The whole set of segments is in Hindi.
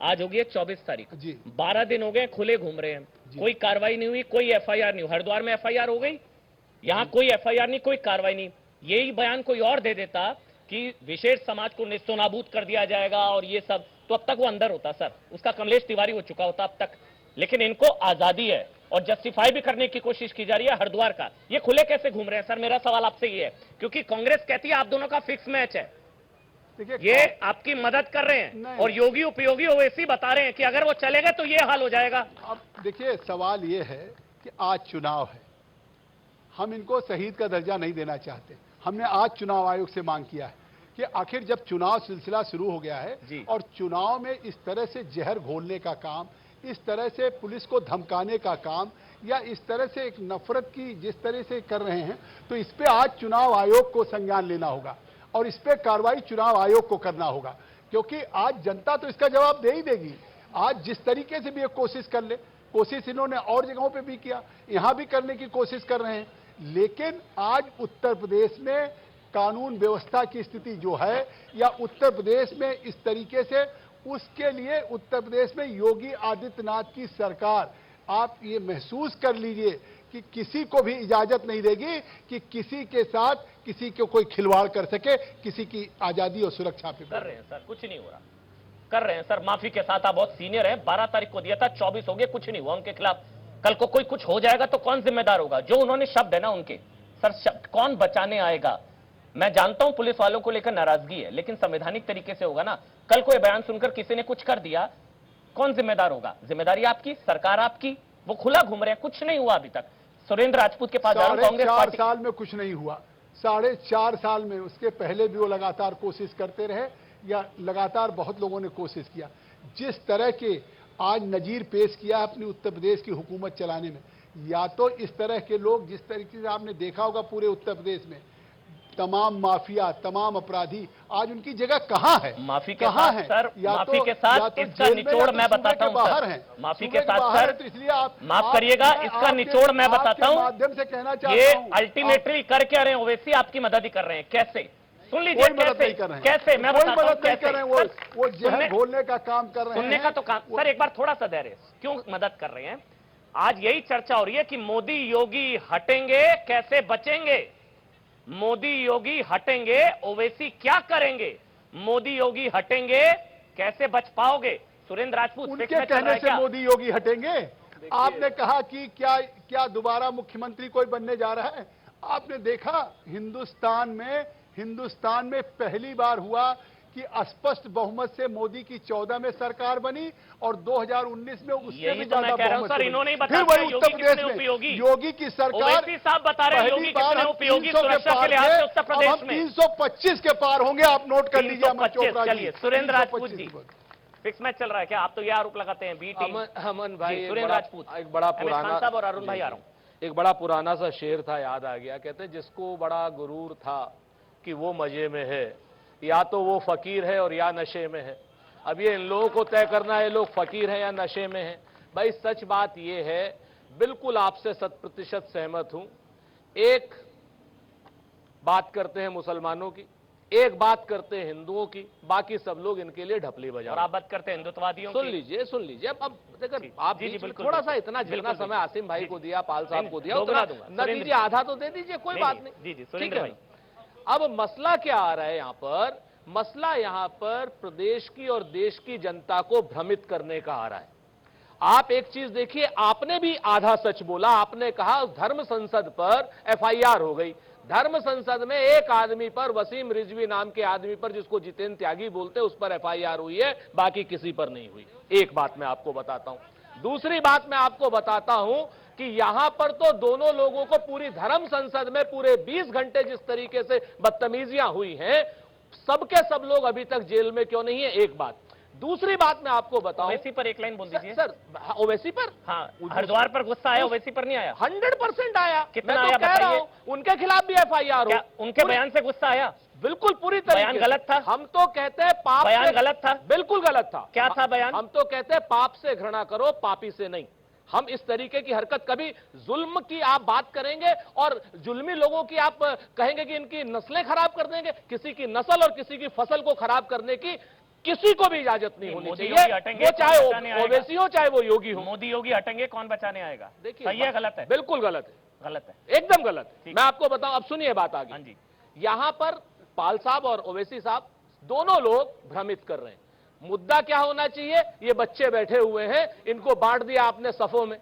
आज होगी 24 तारीख जी 12 दिन हो गए खुले घूम रहे हैं, कोई कार्रवाई नहीं हुई, कोई एफआईआर नहीं हुई। हरिद्वार में एफआईआर हो गई, यहां कोई एफआईआर नहीं, कोई कार्रवाई नहीं। यही बयान कोई और दे देता कि विशेष समाज को निस्तोनाबूद कर दिया जाएगा और ये सब, तो अब तक वो अंदर होता सर, उसका कमलेश तिवारी हो चुका होता अब तक। लेकिन इनको आजादी है और जस्टिफाई भी करने की कोशिश की जा रही है हरिद्वार का। ये खुले कैसे घूम रहे हैं सर? मेरा सवाल आपसे ये है, क्योंकि कांग्रेस कहती है आप दोनों का फिक्स मैच है, देखिए ये आपकी मदद कर रहे हैं और योगी उपयोगी ओवैसी बता रहे हैं कि अगर वो चलेगा तो ये हाल हो जाएगा। अब देखिए सवाल ये है कि आज चुनाव है, हम इनको शहीद का दर्जा नहीं देना चाहते। हमने आज चुनाव आयोग से मांग किया है कि आखिर जब चुनाव सिलसिला शुरू हो गया है और चुनाव में इस तरह से जहर घोलने का काम, इस तरह से पुलिस को धमकाने का काम, या इस तरह से एक नफरत की जिस तरह से कर रहे हैं, तो इस पे आज चुनाव आयोग को संज्ञान लेना होगा और इस पे कार्रवाई चुनाव आयोग को करना होगा, क्योंकि आज जनता तो इसका जवाब दे ही देगी। आज जिस तरीके से भी ये कोशिश कर ले, कोशिश इन्होंने और जगहों पे भी किया, यहां भी करने की कोशिश कर रहे हैं, लेकिन आज उत्तर प्रदेश में कानून व्यवस्था की स्थिति जो है, या उत्तर प्रदेश में इस तरीके से, उसके लिए उत्तर प्रदेश में योगी आदित्यनाथ की सरकार, आप ये महसूस कर लीजिए कि किसी को भी इजाजत नहीं देगी कि किसी के साथ किसी को कोई खिलवाड़ कर सके, किसी की आजादी और सुरक्षा पे। कर रहे हैं सर, कुछ नहीं हो रहा, कर रहे हैं सर, माफी के साथ। आप बहुत सीनियर हैं, 12 तारीख को दिया था, 24 हो गए, कुछ नहीं हुआ उनके खिलाफ। कल को कोई कुछ हो जाएगा तो कौन जिम्मेदार होगा? जो उन्होंने शब्द है ना उनके, सर शब्द कौन बचाने आएगा? मैं जानता हूं पुलिस वालों को लेकर नाराजगी है, लेकिन संवैधानिक तरीके से होगा ना। कल को यह बयान सुनकर किसी ने कुछ कर दिया, कौन जिम्मेदार होगा? जिम्मेदारी आपकी, सरकार आपकी। वो खुला घूम रहे हैं, कुछ नहीं हुआ अभी तक। सुरेंद्र राजपूत के पास कांग्रेस 4.5 साल में कुछ नहीं हुआ, 4.5 साल में, उसके पहले भी वो लगातार कोशिश करते रहे, या लगातार बहुत लोगों ने कोशिश किया। जिस तरह के आज नजीर पेश किया अपनी उत्तर प्रदेश की हुकूमत चलाने में, या तो इस तरह के लोग, जिस तरीके से आपने देखा होगा पूरे उत्तर प्रदेश में तमाम माफिया, तमाम अपराधी, आज उनकी जगह कहां है? माफी के साथ है सर, माफी के साथ इसका निचोड़ मैं बताता हूं बाहर है, माफी के साथ सर, तो इसलिए आप माफ करिएगा, इसका निचोड़ मैं बताता हूं, माध्यम से कहना चाहता ये हूं, अल्टीमेटली कर क्या रहे हैं ओवैसी? आपकी मदद ही कर रहे हैं। कैसे? सुन लीजिए, कैसे कैसे मैं बताता हूं कैसे। वो जहर घोलने का काम कर रहे हैं, सुनने का तो काम सर, एक बार थोड़ा सा धैर्य, क्यों मदद कर रहे हैं? आज यही चर्चा हो रही है कि मोदी योगी हटेंगे कैसे बचेंगे, मोदी योगी हटेंगे ओवैसी क्या करेंगे, मोदी योगी हटेंगे कैसे बच पाओगे? सुरेंद्र राजपूत उनके कहने से मोदी योगी हटेंगे? आपने कहा कि क्या दोबारा मुख्यमंत्री कोई बनने जा रहा है? आपने देखा हिंदुस्तान में पहली बार हुआ कि स्पष्ट बहुमत से मोदी की 14 में सरकार बनी और 2019 में उससे भी ज्यादा बहुमत से। इन्होंने फिर वही उत्तर प्रदेश में योगी की सरकार साहब बता रहे हैं योगी कितने उपयोगी सुरक्षा के लिहाज से उत्तर प्रदेश में। 325 के पार होंगे, आप नोट कर लीजिए। चलिए सुरेंद्र राजपूत जी, फिक्स मैच चल रहा है क्या? आप तो ये आरोप लगाते हैं बी टीम। अमन भाई, सुरेंद्र राजपूत, एक बड़ा पुराना साहब और अरुण भाई आ रहा हूं, एक बड़ा पुराना सा शेर था, याद आ गया। कहते जिसको बड़ा गुरूर था कि वो मजे में है, या तो वो फकीर है और या नशे में है। अब ये इन लोगों को तय करना है, लोग फकीर हैं या नशे में हैं। भाई सच बात ये है, बिल्कुल आपसे 100% सहमत हूं। एक बात करते हैं मुसलमानों की, एक बात करते हैं हिंदुओं की, बाकी सब लोग इनके लिए ढपली बजा। और आप बात करते हैं हिंदुत्ववादियों की। सुन लीजिए अब देखिए, आप थोड़ा सा इतना जितना समय आसिम भाई को दिया, पाल साहब को दिया, उतना न दीजिए, आधा तो दे दीजिए, कोई बात नहीं। जी सुरेंद्र भाई, अब मसला क्या आ रहा है यहां पर? मसला यहां पर प्रदेश की और देश की जनता को भ्रमित करने का आ रहा है। आप एक चीज देखिए, आपने भी आधा सच बोला। आपने कहा धर्म संसद पर एफआईआर हो गई। धर्म संसद में एक आदमी पर, वसीम रिजवी नाम के आदमी पर, जिसको जितेंद्र त्यागी बोलते हैं, उस पर एफआईआर हुई है, बाकी किसी पर नहीं हुई। एक बात मैं आपको बताता हूं। दूसरी बात मैं आपको बताता हूं कि यहां पर तो दोनों लोगों को पूरी धर्म संसद में पूरे 20 घंटे जिस तरीके से बदतमीजियां हुई हैं, सबके सब लोग अभी तक जेल में क्यों नहीं है? एक बात। दूसरी बात मैं आपको बताऊं, ओवैसी पर एक लाइन बोल दीजिए सर। ओवैसी पर, हाँ, हरिद्वार पर गुस्सा आया, ओवैसी पर नहीं आया? 100% आया। कितना मैं आया तो कह रहा हूं, उनके खिलाफ भी एफआईआर हो। उनके बयान से गुस्सा आया? बिल्कुल पूरी तरीके। बयान गलत था? हम तो कहते हैं पाप बयान गलत था? बिल्कुल गलत था। क्या था बयान? हम तो कहते हैं पाप से घृणा करो, पापी से नहीं। हम इस तरीके की हरकत, कभी जुल्म की आप बात करेंगे और जुल्मी लोगों की आप कहेंगे कि इनकी नस्लें खराब कर देंगे, किसी की नस्ल और किसी की फसल को खराब करने की किसी को भी इजाजत नहीं होनी मोदी चाहिए, योगी हटेंगे, वो कौन चाहे बचाने आएगा? ओवैसी हो चाहे वो योगी हो। मोदी योगी हटेंगे, कौन बचाने आएगा? देखिए सही है गलत है? बिल्कुल गलत है, गलत है। एकदम गलत है। ठीक। मैं आपको बताऊं, अब सुनिए बात आगे। हाँ जी। यहां पर पाल साहब और ओवैसी साहब दोनों लोग भ्रमित कर रहे हैं। मुद्दा क्या होना चाहिए? ये बच्चे बैठे हुए हैं, इनको बांट दिया आपने सफों में,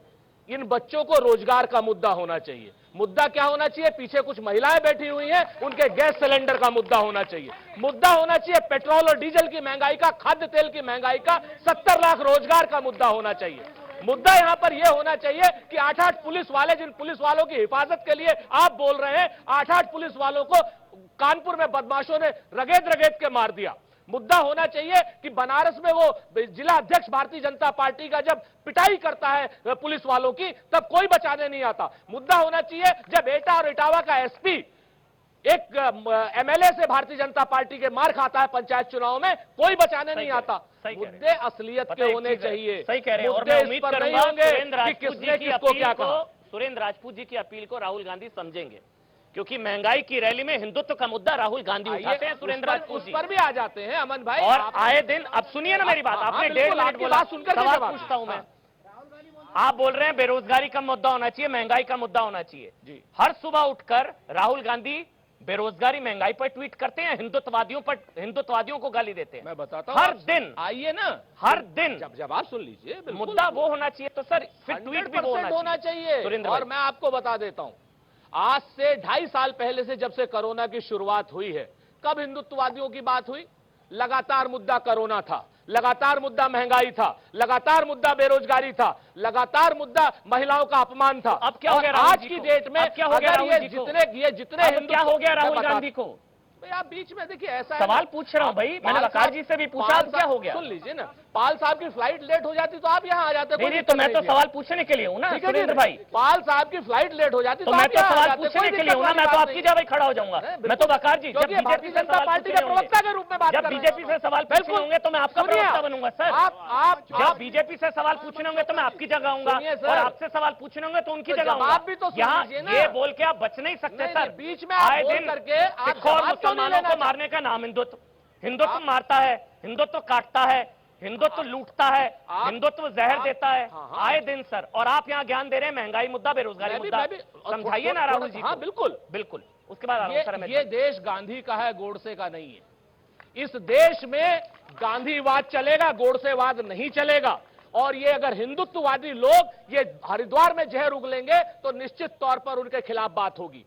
इन बच्चों को रोजगार का मुद्दा होना चाहिए। मुद्दा क्या होना चाहिए? पीछे कुछ महिलाएं बैठी हुई हैं, उनके गैस सिलेंडर का मुद्दा होना चाहिए। मुद्दा होना चाहिए पेट्रोल और डीजल की महंगाई का, खाद्य तेल की महंगाई का, 70 लाख रोजगार का मुद्दा होना चाहिए। मुद्दा यहां पर यह होना चाहिए कि 8-8 पुलिस वाले, जिन पुलिस वालों की हिफाजत के लिए आप बोल रहे हैं, 8-8 पुलिस वालों को कानपुर में बदमाशों ने रगेद रगेद के मार दिया। मुद्दा होना चाहिए कि बनारस में वो जिला अध्यक्ष भारतीय जनता पार्टी का जब पिटाई करता है पुलिस वालों की, तब कोई बचाने नहीं आता। मुद्दा होना चाहिए जब एटा और इटावा का एसपी एक एमएलए से भारतीय जनता पार्टी के मार खाता है पंचायत चुनाव में, कोई बचाने नहीं आता। मुद्दे असलियत के होने चाहिए। सही कह रहे हैं। और मुद्दे मैं इस उम्मीद पर नहीं करूंगा होंगे सुरेंद्र कि राजपूत किसने जी की किसको क्या अपील कहा। को, सुरेंद्र राजपूत जी की अपील को राहुल गांधी समझेंगे, क्योंकि महंगाई की रैली में हिंदुत्व का मुद्दा राहुल गांधी उठाते हैं। सुरेंद्र राजपूत उस जी पर भी आ जाते हैं अमन भाई। और आप- आए दिन, अब सुनिए ना मेरी बात, हाँ, आपने बिल्कुल, 1.5 मिनट आपकी बोला, बात सुनकर के सवाल जवाब। पूछता हूं मैं। हाँ। आप बोल रहे हैं बेरोजगारी का मुद्दा होना चाहिए, महंगाई का मुद्दा होना चाहिए जी। हर सुबह उठकर राहुल गांधी बेरोजगारी महंगाई पर ट्वीट करते हैं, हिंदुत्ववादियों को गाली देते हैं। मैं बताता हूं हर आप- दिन, आइए ना, हर दिन जब आप सुन लीजिए, बिल्कुल। मुद्दा वो होना चाहिए, तो सर फिर ट्वीट भी वो 100% होना चाहिए। सुरेंद्र और भाई। मैं आपको बता देता हूं, आज से 2.5 साल पहले से जब से कोरोना की शुरुआत हुई है, कब हिंदुत्ववादियों की बात हुई? लगातार मुद्दा कोरोना था, लगातार मुद्दा महंगाई था, लगातार मुद्दा बेरोजगारी था, लगातार मुद्दा महिलाओं का अपमान था। अब क्या हो गया और राहुल आज जी की को? डेट में अब क्या हो गया अगर राहुल ये जी को? जितने अब क्या हो गया राहुल मैं बता- गांधी को? भाई आप बीच में देखिए, ऐसा है सवाल ना, पूछ रहा हूं भाई, मैंने पाल वकार साहब- जी से भी पूछा, पाल अब क्या साहब- हो गया? सुन लीजिए ना, पाल साहब की फ्लाइट लेट हो जाती तो आप यहाँ आ जाते। नहीं, तो मैं तो सवाल पूछने के लिए हूं ना सुरेंद्र भाई। पाल साहब की फ्लाइट लेट हो जाती तो मैं आप तो यहाँ आ सवाल जाते, पूछने कोई के लिए दिक्कत हूं ना, वाली मैं तो बात आपकी नहीं। जगह खड़ा हो जाऊंगा। बिल्कुल। मैं तो वकार जी, जब क्योंकि बीजेपी भारतीय से जनता सवाल पार्टी पूछने के होंगे, प्रवक्ता के रूप में बात जब कर रहे हैं। बीजेपी से सवाल पूछने बिल्कुल। होंगे तो मैं आपका सुनिए, प्रवक्ता बनूंगा सर। आप जब बीजेपी से सवाल पूछने होंगे तो मैं आपकी जगह आऊंगा, सुनिए सर। और आपसे सवाल पूछने होंगे तो उनकी तो जगह जवाब भी तो सुन यहाँ लीजिए ना। ये बोल के आप बच नहीं सकते नहीं, सर। नहीं, बीच में आप आए बोल दिन करके आप सिखों और जवाब क्यों नहीं मुसलमानों लेना को मारने का नाम हिंदुत्व मारता है, हिंदुत्व काटता है, हिंदुत्व लूटता है, हिंदुत्व जहर देता है। हाँ। आए दिन सर, और आप यहाँ ज्ञान दे रहे हैं महंगाई मुद्दा, बेरोजगारी मुद्दा। समझाइए ना राहुल जी को। हाँ बिल्कुल बिल्कुल। उसके बाद आ रहा हूं सर मैं। ये देश गांधी का है, गोडसे का नहीं है। इस देश में गांधीवाद चलेगा, गोडसेवाद नहीं चलेगा। और ये अगर हिंदुत्ववादी लोग ये हरिद्वार में जहर उगलेंगे तो निश्चित तौर पर उनके खिलाफ बात होगी।